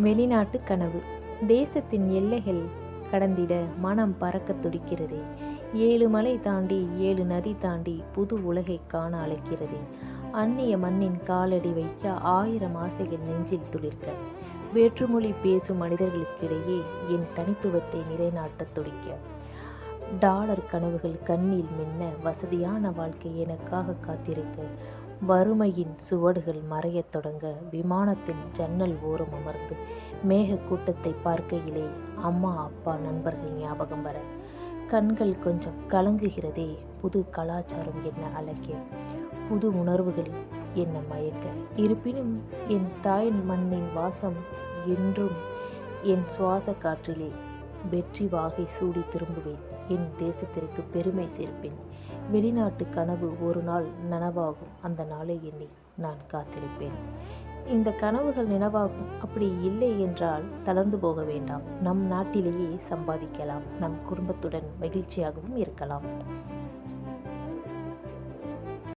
வெளிநாட்டு கனவு. தேசத்தின் எல்லைகள் கடந்திட மனம் பறக்க துடிக்கிறதே. 7 மலை தாண்டி 7 நதி தாண்டி புது உலகை காண அழைக்கிறதே. அந்நிய மண்ணின் காலடி வைக்க 1000 ஆசைகள் நெஞ்சில் துளிர்க்க. வேற்றுமொழி பேசும் மனிதர்களுக்கிடையே என் தனித்துவத்தை நிலைநாட்ட துடிக்க. டாலர் கனவுகள் கண்ணில் மின்ன, வசதியான வாழ்க்கை எனக்காக காத்திருக்க. வறுமையின் சுவடுகள் மறையத் தொடங்க, விமானத்தின் ஜன்னல் ஓரம் அமர்ந்து மேக கூட்டத்தை பார்க்கையிலே அம்மா அப்பா நண்பர்கள் ஞாபகம் வர. கண்கள் கொஞ்சம் கலங்குகிறதே, புது கலாச்சாரம் என்ன அழைக்க, புது உணர்வுகள் என்ன மயக்க. இருப்பினும் என் தாய் மண்ணின் வாசம் என்றும் என் சுவாச காற்றிலே. வெற்றி வாகை சூடி திரும்புவேன், என் தேசத்திற்கு பெருமை சேர்ப்பேன். வெளிநாட்டு கனவு ஒரு நாள் நனவாகும், அந்த நாளை எண்ணி நான் காத்திருப்பேன். இந்த கனவுகள் நினைவாகும். அப்படி இல்லை என்றால் தளர்ந்து போக வேண்டாம். நம் நாட்டிலேயே சம்பாதிக்கலாம், நம் குடும்பத்துடன் மகிழ்ச்சியாகவும் இருக்கலாம்.